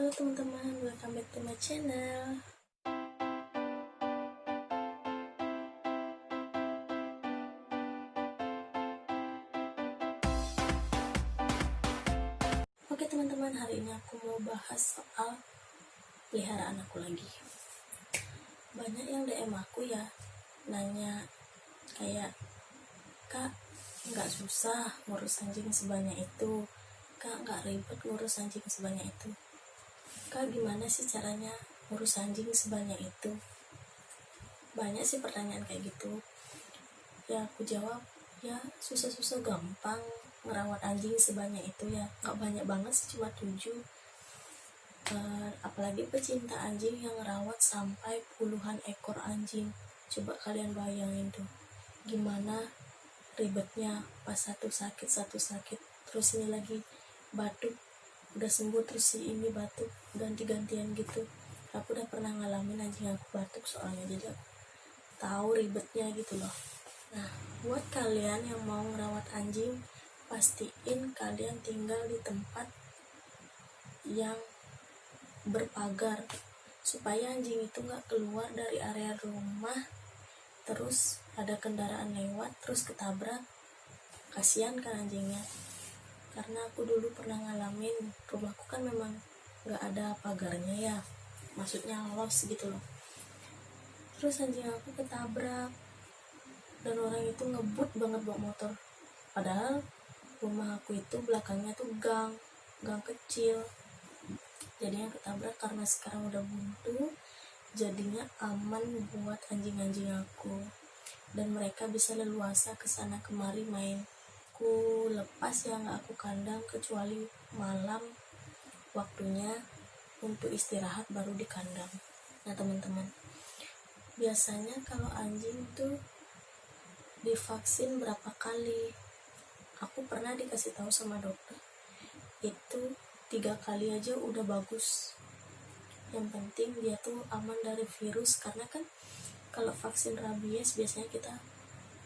Halo teman-teman, welcome back to my channel. Oke teman-teman, hari ini aku mau bahas soal peliharaan aku lagi. Banyak yang DM aku ya, nanya kayak, "Kak, nggak susah ngurus anjing sebanyak itu? Kak, nggak ribet ngurus anjing sebanyak itu? Kak, gimana sih caranya ngurus anjing sebanyak itu?" Banyak sih pertanyaan kayak gitu. Ya aku jawab, ya susah-susah gampang ngerawat anjing sebanyak itu ya. Nggak banyak banget sih, cuma 7. Apalagi pecinta anjing yang ngerawat sampai puluhan ekor anjing. Coba kalian bayangin tuh, gimana ribetnya pas satu sakit, terus ini lagi batuk, udah sembuh terus si ini batuk, ganti-gantian gitu. Aku udah pernah ngalamin anjing aku batuk soalnya, jadi aku tahu ribetnya gitu loh. Nah, buat kalian yang mau ngerawat anjing, pastiin kalian tinggal di tempat yang berpagar supaya anjing itu nggak keluar dari area rumah terus ada kendaraan lewat terus ketabrak. Kasihan kan anjingnya. Karena aku dulu pernah ngalamin, rumahku kan memang nggak ada pagarnya ya, maksudnya los gitu loh. Terus anjing aku ketabrak dan orang itu ngebut banget bawa motor, padahal rumah aku itu belakangnya tuh gang kecil. Jadinya ketabrak. Karena sekarang udah buntu, jadinya aman buat anjing-anjing aku dan mereka bisa leluasa kesana kemari main. Aku lepas ya, nggak aku kandang kecuali malam waktunya untuk istirahat baru di kandang. Nah teman-teman, biasanya kalau anjing tuh divaksin berapa kali? Aku pernah dikasih tahu sama dokter, itu 3 kali aja udah bagus. Yang penting dia tuh aman dari virus, karena kan kalau vaksin rabies biasanya kita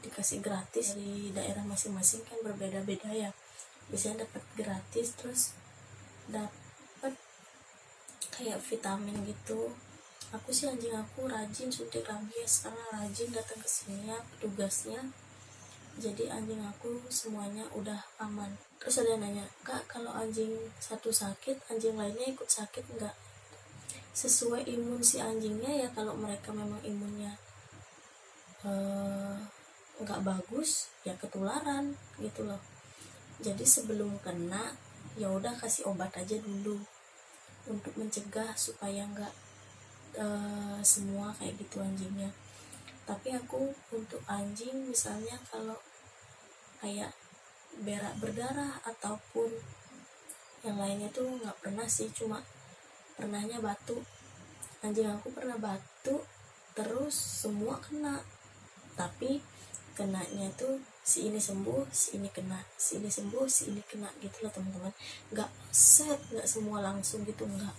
dikasih gratis. Di daerah masing-masing kan berbeda-beda ya, biasanya dapat gratis, terus dapat kayak vitamin gitu. Aku sih anjing aku rajin suntik rabies karena rajin datang ke sini ya petugasnya. Jadi anjing aku semuanya udah aman. Terus ada yang nanya, "Kak, kalau anjing satu sakit, anjing lainnya ikut sakit nggak?" Sesuai imun si anjingnya ya, kalau mereka memang imunnya nggak bagus ya ketularan gitu loh. Jadi sebelum kena ya udah kasih obat aja dulu untuk mencegah supaya nggak semua kayak gitu anjingnya. Tapi aku untuk anjing misalnya kalau kayak berak berdarah ataupun yang lainnya tuh nggak pernah sih, cuma pernahnya batuk. Anjing aku pernah batuk terus semua kena, tapi kenanya tuh si ini sembuh, si ini kena, si ini sembuh, si ini kena gitu loh teman-teman. Nggak nggak semua langsung gitu, nggak.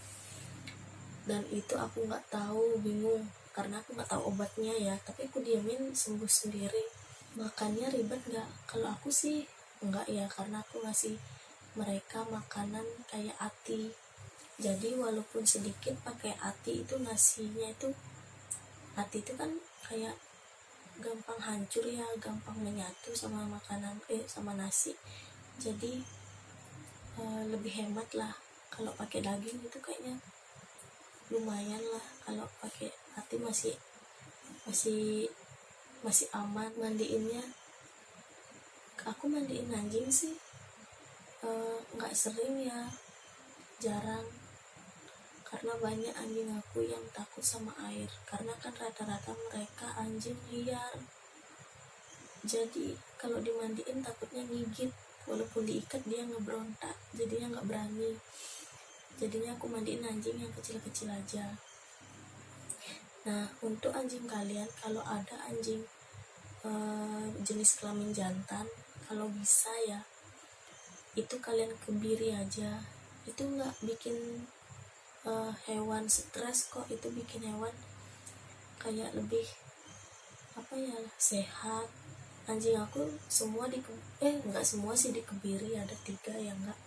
Dan itu aku nggak tahu, bingung karena aku nggak tahu obatnya ya, tapi aku diamin sembuh sendiri. Makannya ribet nggak? Kalau aku sih enggak ya, karena aku ngasih mereka makanan kayak ati. Jadi walaupun sedikit pakai ati, itu nasinya itu, ati itu kan kayak gampang hancur ya, gampang menyatu sama makanan sama nasi. Jadi lebih hemat lah. Kalau pakai daging itu kayaknya lumayan lah, kalau pakai ati masih aman. Mandiinnya, aku mandiin anjing sih nggak sering ya, jarang, karena banyak anjing aku yang takut sama air, karena kan rata-rata mereka anjing liar. Jadi kalau dimandiin takutnya gigit, walaupun diikat dia ngeberontak, jadinya nggak berani. Jadinya aku mandiin anjing yang kecil-kecil aja. Nah, untuk anjing kalian, kalau ada anjing jenis kelamin jantan, kalau bisa ya itu kalian kebiri aja. Itu nggak bikin hewan stres kok, itu bikin hewan kayak lebih sehat. Anjing aku semua nggak semua sih dikebiri, ada 3 yang nggak.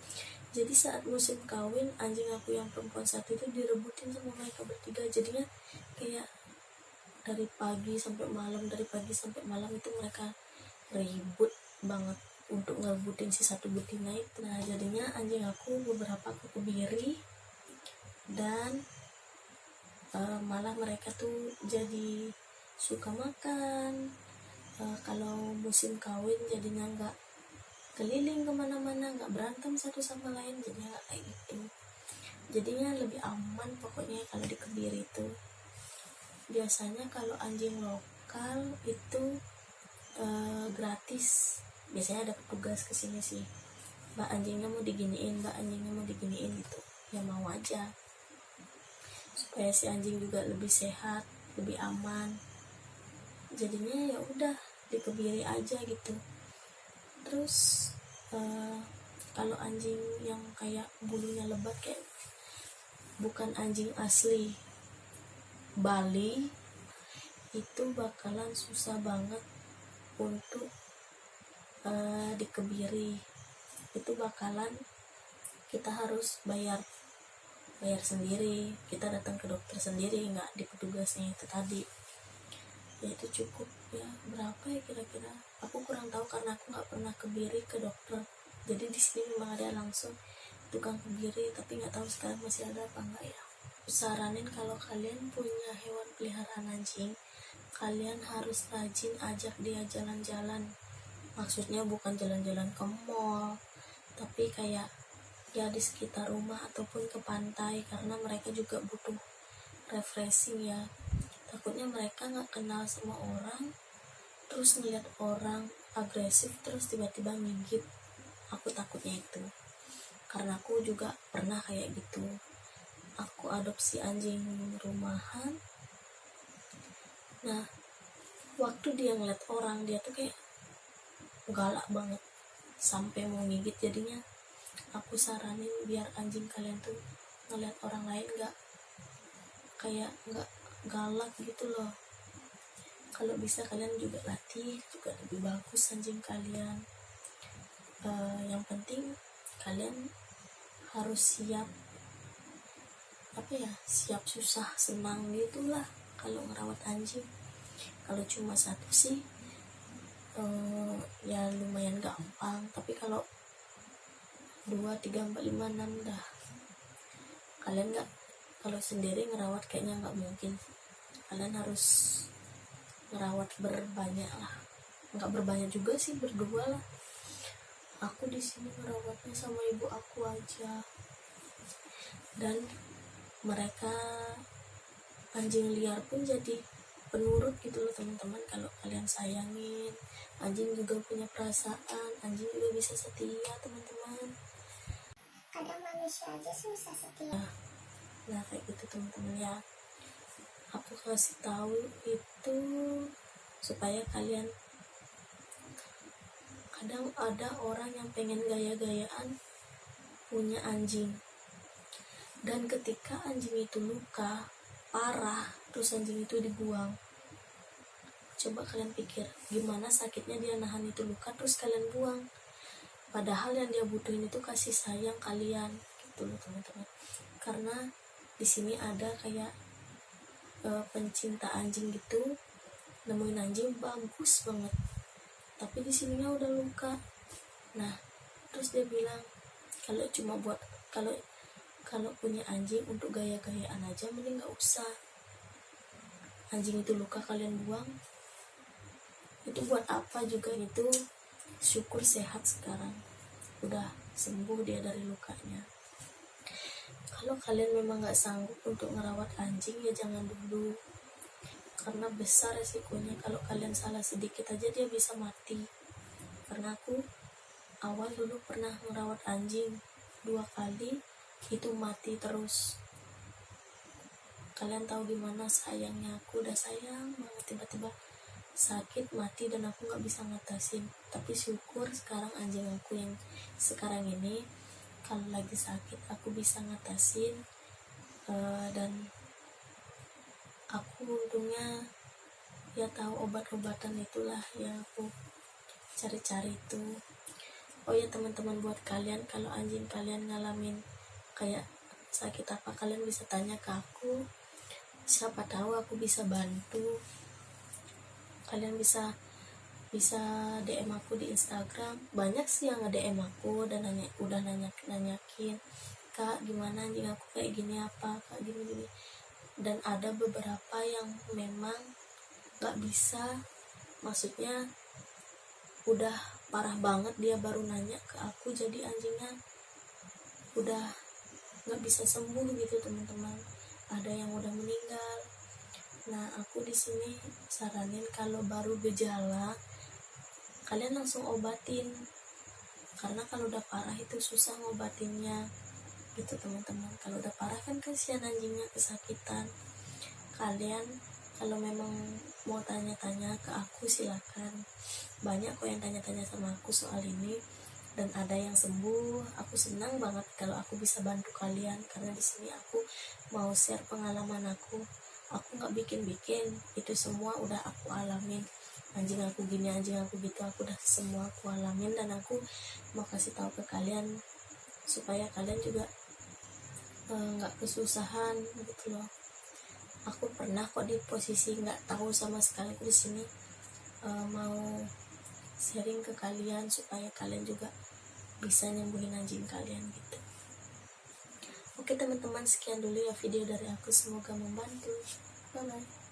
Jadi saat musim kawin, anjing aku yang perempuan satu itu direbutin sama mereka bertiga. Jadinya kayak dari pagi sampai malam itu mereka ribut banget untuk ngerebutin si satu betina itu. Nah jadinya anjing aku beberapa aku kebiri, dan malah mereka tuh jadi suka makan. Kalau musim kawin jadinya nggak keliling kemana-mana, nggak berantem satu sama lain, jadinya nggak kayak gitu. Jadinya lebih aman pokoknya kalau di kebiri itu. Biasanya kalau anjing lokal itu gratis, biasanya ada petugas kesini sih, mbak anjingnya mau diginiin, mbak anjingnya mau diginiin gitu, ya mau aja, supaya si anjing juga lebih sehat, lebih aman. Jadinya ya udah dikebiri aja gitu. Terus kalau anjing yang kayak bulunya lebat, kayak bukan anjing asli Bali, itu bakalan susah banget untuk dikebiri. Itu bakalan kita harus bayar sendiri, kita datang ke dokter sendiri, nggak di petugasnya itu tadi. Ya itu cukup ya, berapa ya kira-kira, aku kurang tahu karena aku nggak pernah kebiri ke dokter. Jadi di sini memang ada langsung tukang kebiri, tapi nggak tahu sekarang masih ada apa enggak ya. Saranin kalau kalian punya hewan peliharaan anjing, kalian harus rajin ajak dia jalan-jalan. Maksudnya bukan jalan-jalan ke mall, tapi kayak ya di sekitar rumah ataupun ke pantai, karena mereka juga butuh refreshing ya. Takutnya mereka nggak kenal sama orang, terus ngeliat orang agresif terus tiba-tiba gigit. Aku takutnya itu, karena aku juga pernah kayak gitu. Aku adopsi anjing rumahan. Nah waktu dia ngeliat orang, dia tuh kayak galak banget sampai mau gigit. Jadinya aku saranin biar anjing kalian tuh ngeliat orang lain nggak galak gitu loh. Kalau bisa kalian juga latih, juga lebih bagus anjing kalian. Yang penting kalian harus siap siap susah senang gitulah kalau ngerawat anjing. Kalau cuma satu sih ya lumayan gampang, tapi kalau 2, 3, 4, 5, 6 dah kalian nggak, kalau sendiri ngerawat kayaknya nggak mungkin. Kalian harus ngerawat berbanyak lah, nggak berbanyak juga sih, berdua lah. Aku di sini ngerawatnya sama ibu aku aja, dan mereka anjing liar pun jadi penurut gitu loh teman-teman. Kalau kalian sayangin, anjing juga punya perasaan, anjing juga bisa setia teman-teman. Kadang manusia aja susah setia. Nah kayak gitu teman-teman ya, aku kasih tahu itu supaya kalian, kadang ada orang yang pengen gaya-gayaan punya anjing, dan ketika anjing itu luka parah terus anjing itu dibuang. Coba kalian pikir gimana sakitnya dia nahan itu luka terus kalian buang, padahal yang dia butuhin itu kasih sayang kalian gitu loh teman-teman. Karena di sini ada kayak pencinta anjing gitu, nemuin anjing bagus banget, tapi di sininya udah luka. Nah terus dia bilang kalau punya anjing untuk gaya-gayaan aja mending nggak usah. Anjing itu luka kalian buang, itu buat apa juga. Itu syukur sehat sekarang, udah sembuh dia dari lukanya. Kalau kalian memang nggak sanggup untuk ngerawat anjing ya jangan dulu, karena besar resikonya. Kalau kalian salah sedikit aja dia bisa mati. Karena aku awal dulu pernah ngerawat anjing 2 kali, itu mati terus. Kalian tahu gimana sayangnya, aku udah sayang banget, tiba-tiba sakit mati dan aku nggak bisa ngatasin. Tapi syukur sekarang anjing aku yang sekarang ini kalau lagi sakit aku bisa ngatasin, dan aku untungnya ya tahu obat-obatan itulah yang aku cari-cari itu. Oh ya teman-teman, buat kalian kalau anjing kalian ngalamin kayak sakit apa, kalian bisa tanya ke aku, siapa tahu aku bisa bantu. Kalian bisa DM aku di Instagram. Banyak sih yang nge-DM aku dan nanyakin, kak gimana anjing aku kayak gini, apa kak gini. Dan ada beberapa yang memang gak bisa, maksudnya udah parah banget, dia baru nanya ke aku jadi anjingnya udah gak bisa sembuh gitu teman-teman. Ada yang udah meninggal. Nah aku di sini saranin kalau baru gejala kalian langsung obatin, karena kalau udah parah itu susah ngobatinnya gitu teman-teman. Kalau udah parah kan kasihan anjingnya kesakitan. Kalian kalau memang mau tanya-tanya ke aku silakan, banyak kok yang tanya-tanya sama aku soal ini dan ada yang sembuh. Aku senang banget kalau aku bisa bantu kalian, karena di sini aku mau share pengalaman aku nggak bikin-bikin, itu semua udah aku alamin. Anjing aku gini, anjing aku gitu, aku udah semua aku alamin, dan aku mau kasih tahu ke kalian supaya kalian juga nggak kesusahan gitu loh. Aku pernah kok di posisi nggak tahu sama sekali. Aku di sini mau sharing ke kalian supaya kalian juga bisa nyembuhin anjing kalian gitu. Oke teman-teman, sekian dulu ya video dari aku, semoga membantu. Bye bye.